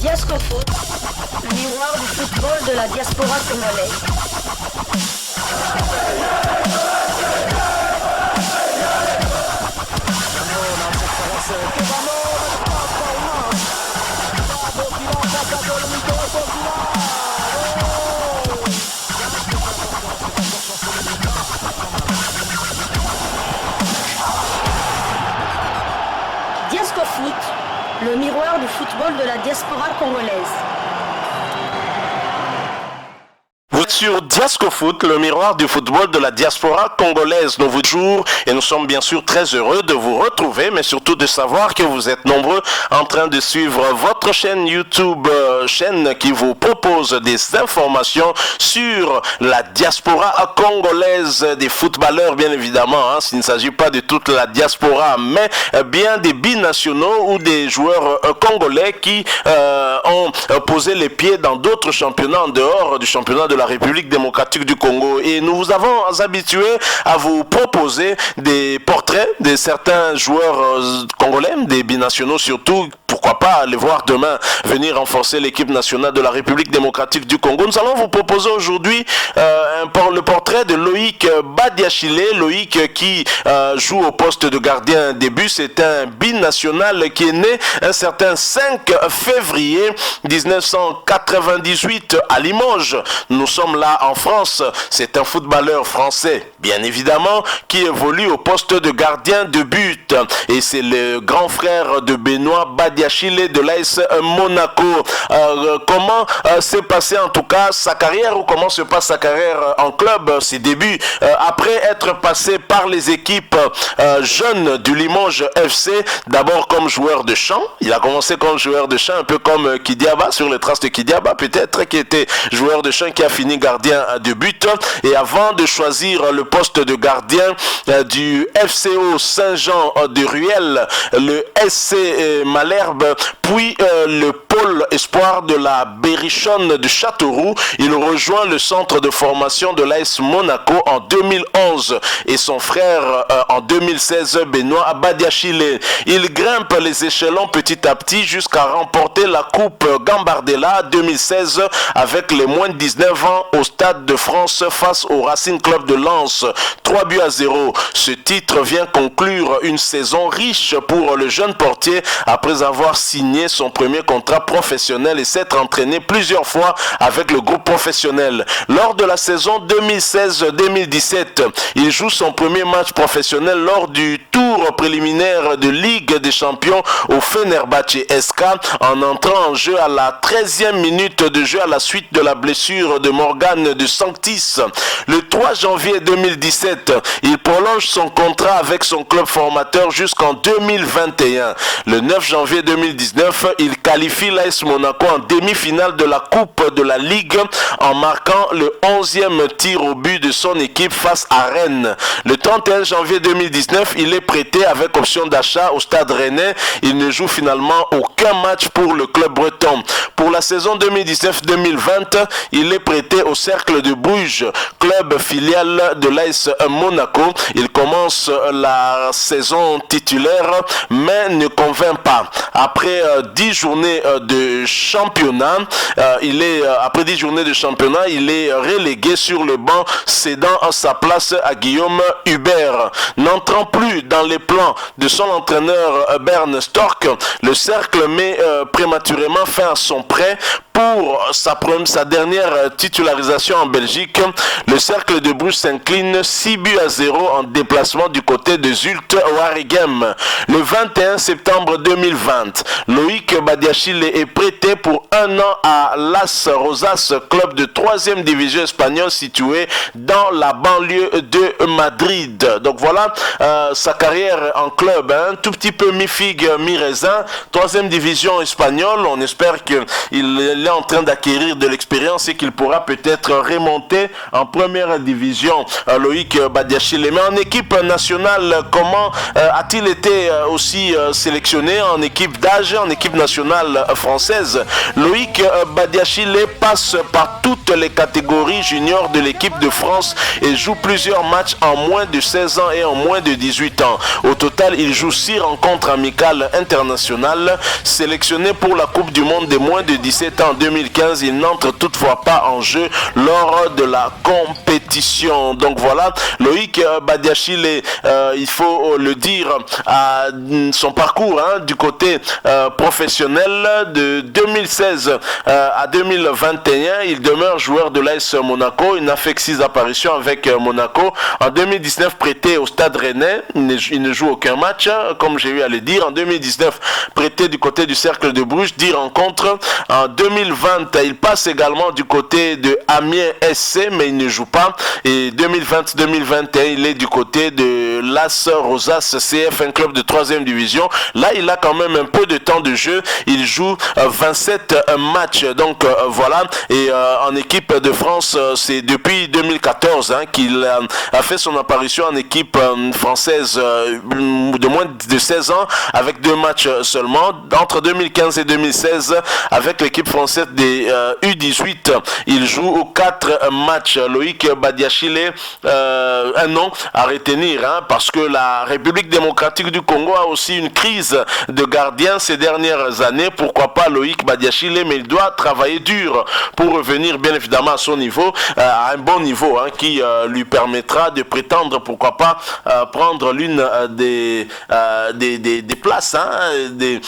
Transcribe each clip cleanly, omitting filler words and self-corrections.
Diasco Foot, le miroir du football de la diaspora congolaise. Diasco Foot, le miroir du football de la diaspora congolaise. Vous êtes sur Diasco Foot, le miroir du football de la diaspora congolaise. Nous vous jours et nous sommes bien sûr très heureux de vous retrouver, mais surtout de savoir que vous êtes nombreux en train de suivre votre chaîne YouTube, chaîne qui vous propose des informations sur la diaspora congolaise des footballeurs, bien évidemment. S'il ne s'agit pas de toute la diaspora, mais bien des binationaux ou des joueurs congolais qui ont posé les pieds dans d'autres championnats en dehors du championnat de la République démocratique du Congo. Et nous vous avons habitués à vous proposer des portraits de certains joueurs congolais, des binationaux surtout. Pourquoi pas les voir demain venir renforcer l'équipe nationale de la République démocratique du Congo. Nous allons vous proposer aujourd'hui le portrait de Loïc Badiachile. Loïc qui joue au poste de gardien des buts. C'est un binational qui est né un certain 5 février 1998 à Limoges. Nous sommes là en France. C'est un footballeur français, bien évidemment, qui évolue au poste de gardien de but. Et c'est le grand frère de Benoît Badiachile de l'AS Monaco. Comment s'est passé en tout cas sa carrière, ou comment se passe sa carrière en club, ses débuts, après être passé par les équipes jeunes du Limoges FC, d'abord comme joueur de champ. Il a commencé comme joueur de champ, un peu comme Kidiaba, sur les traces de Kidiaba peut-être, qui était joueur de champ, qui a fini gardien de but. Et avant de choisir le poste de gardien du FCO Saint-Jean de Ruel, le SC Malherbe, puis le pôle espoir de la Berrichonne de Châteauroux, il rejoint le centre de formation de l'AS Monaco en 2011 et son frère en 2016, Benoît Badiachile. Il grimpe les échelons petit à petit jusqu'à remporter la Coupe Gambardella 2016 avec les moins de 19 ans au Stade de France face au Racing Club de Lens. 3-0. Ce titre vient conclure une saison riche pour le jeune portier après avoir signé son premier contrat professionnel et s'être entraîné plusieurs fois avec le groupe professionnel. Lors de la saison 2016-2017, il joue son premier match professionnel lors du tour préliminaire de Ligue des Champions au Fenerbahçe SK en entrant en jeu à la 13e minute de jeu à la suite de la blessure de Morgan de Sanctis. Le 3 janvier 2017, il prolonge son contrat avec son club formateur jusqu'en 2021. Le 9 janvier 2019, il qualifie l'AS Monaco en demi-finale de la Coupe de la Ligue en marquant le 11e tir au but de son équipe face à Rennes. Le 31 janvier 2019, il est prêté avec option d'achat au Stade Rennais. Il ne joue finalement aucun match pour le club breton. Pour la saison 2019-2020, il est prêté au Cercle de Bruges, club filiale de l'AS Monaco. Il commence la saison titulaire mais ne convainc pas. Après 10 journées de championnat, il est relégué sur le banc, cédant sa place à Guillaume Hubert. N'entrant plus dans les plans de son entraîneur Bernd Storck, le Cercle met prématurément fin à son prêt. Pour sa dernière titularisation en Belgique, le Cercle de Bruges s'incline 6-0 en déplacement du côté de Zulte Waregem. Le 21 septembre 2020, Loïc Badiachile est prêté pour un an à Las Rosas, club de 3e division espagnole situé dans la banlieue de Madrid. Donc voilà sa carrière en club, un tout petit peu mi-figue, mi-raisin. 3e division espagnole, on espère qu'il est en train d'acquérir de l'expérience et qu'il pourra peut-être remonter en première division, Loïc Badiachile. Mais en équipe nationale, comment a-t-il été aussi sélectionné en équipe d'âge, en équipe nationale française? Loïc Badiachile passe par toutes les catégories juniors de l'équipe de France et joue plusieurs matchs en moins de 16 ans et en moins de 18 ans. Au total, il joue 6 rencontres amicales internationales. Sélectionné pour la Coupe du Monde des moins de 17 ans en 2015, il n'entre toutefois pas en jeu lors de la compétition. Donc voilà, Loïc Badiachile, il faut le dire, à son parcours du côté professionnel de 2016 à 2021, il demeure joueur de l'AS Monaco. Il n'a fait que 6 apparitions avec Monaco. En 2019, prêté au Stade Rennais, il ne joue aucun match, comme j'ai eu à le dire. En 2019, prêté du côté du Cercle de Bruges, 10 rencontres. En 2020, il passe également du côté de Amiens SC, mais il ne joue pas. Et 2020-2021, il est du côté de Las Rosas CF, un club de 3e division. Là, il a quand même un peu de temps de jeu. Il joue 27 matchs. Donc voilà. Et en équipe de France, c'est depuis 2014 qu'il a fait son apparition en équipe française de moins de 16 ans avec 2 matchs seulement. Entre 2015 et 2016, avec l'équipe française des U18, il joue 4 matchs. Loïc Badiachile, un nom à retenir, parce que la République démocratique du Congo a aussi une crise de gardiens ces dernières années. Pourquoi pas Loïc Badiachile, mais il doit travailler dur pour revenir bien évidemment à son niveau, à un bon niveau, qui lui permettra de prétendre, pourquoi pas, prendre l'une des places des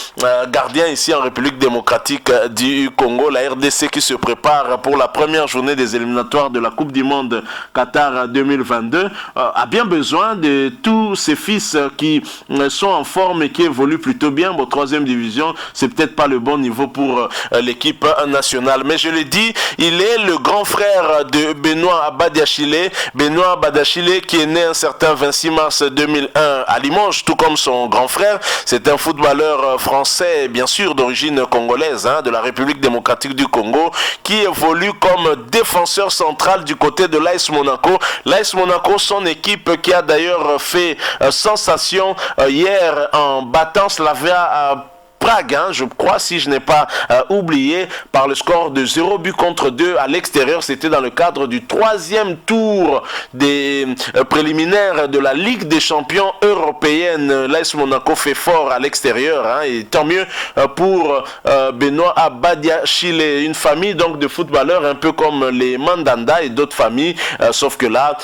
gardiens ici en République démocratique du Congo. La RDC qui se prépare pour la première journée des éliminatoires de la Coupe du Monde Qatar 2022 a bien besoin de tous ces fils qui sont en forme et qui évoluent plutôt bien. Bon, 3e division, c'est peut-être pas le bon niveau pour l'équipe nationale, mais je l'ai dit, il est le grand frère de Benoît Badiachile. Benoît Badiachile qui est né un certain 26 mars 2001 à Limoges, tout comme son grand frère. C'est un footballeur français, bien sûr d'origine congolaise, de la République démocratique du Congo, qui évolue comme défenseur central du côté de l'AS Monaco. L'AS Monaco, son équipe qui a d'ailleurs fait sensation hier en battant Slavia Prague, je crois, si je n'ai pas oublié, par le score de 0 but contre 2 à l'extérieur. C'était dans le cadre du 3e tour des préliminaires de la Ligue des champions européenne. L'AS Monaco fait fort à l'extérieur, et tant mieux pour Benoît Badiachile, une famille donc de footballeurs un peu comme les Mandanda et d'autres familles, sauf que là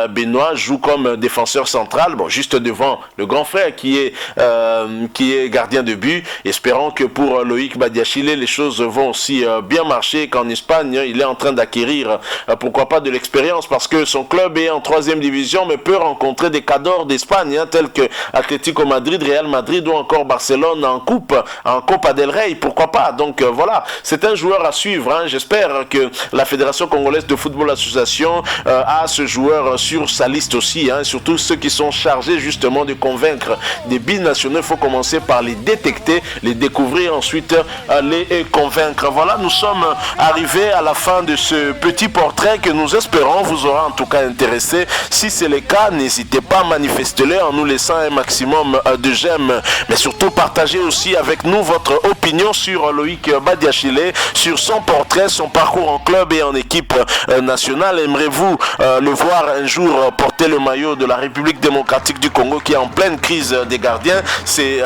Benoît joue comme défenseur central, juste devant le grand frère qui est gardien de but. Espérons que pour Loïc Badiachile, les choses vont aussi bien marcher, qu'en Espagne, il est en train d'acquérir, pourquoi pas, de l'expérience, parce que son club est en 3e division, mais peut rencontrer des cadors d'Espagne, tels que Atlético Madrid, Real Madrid ou encore Barcelone en Copa del Rey, pourquoi pas. Donc voilà, c'est un joueur à suivre. J'espère que la Fédération Congolaise de Football Association a ce joueur sur sa liste aussi, surtout ceux qui sont chargés justement de convaincre des binationaux. Il faut commencer par les détecter, les découvrir, ensuite les convaincre. Voilà, nous sommes arrivés à la fin de ce petit portrait que nous espérons vous aura en tout cas intéressé. Si c'est le cas, n'hésitez pas à manifester-le en nous laissant un maximum de j'aime, mais surtout partagez aussi avec nous votre opinion sur Loïc Badiachile, sur son portrait, son parcours en club et en équipe nationale. Aimerez-vous le voir un jour porter le maillot de la République démocratique du Congo qui est en pleine crise des gardiens? C'est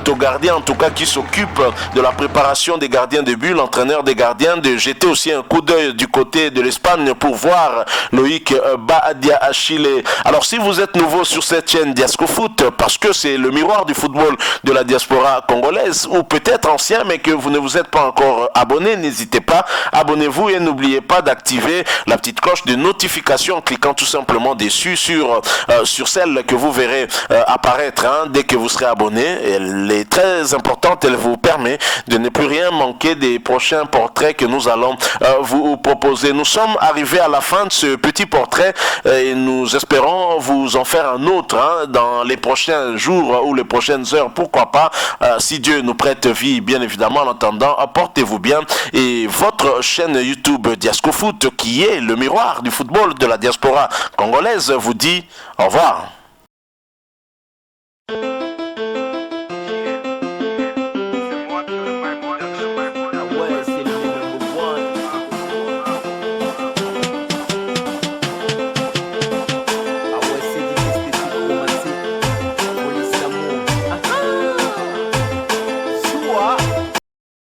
Togardien en tout cas qui s'occupe de la préparation des gardiens de but, l'entraîneur des gardiens, de jeter aussi un coup d'œil du côté de l'Espagne pour voir Loïc Badiachile. Alors si vous êtes nouveau sur cette chaîne Diasco Foot, parce que c'est le miroir du football de la diaspora congolaise, ou peut-être ancien mais que vous ne vous êtes pas encore abonné, n'hésitez pas, abonnez-vous et n'oubliez pas d'activer la petite cloche de notification en cliquant tout simplement dessus sur celle que vous verrez apparaître dès que vous serez abonné. Elle est très très importante. Elle vous permet de ne plus rien manquer des prochains portraits que nous allons vous proposer. Nous sommes arrivés à la fin de ce petit portrait et nous espérons vous en faire un autre dans les prochains jours ou les prochaines heures. Pourquoi pas, si Dieu nous prête vie, bien évidemment. En attendant, portez-vous bien. Et votre chaîne YouTube Diasco Foot, qui est le miroir du football de la diaspora congolaise, vous dit au revoir. What?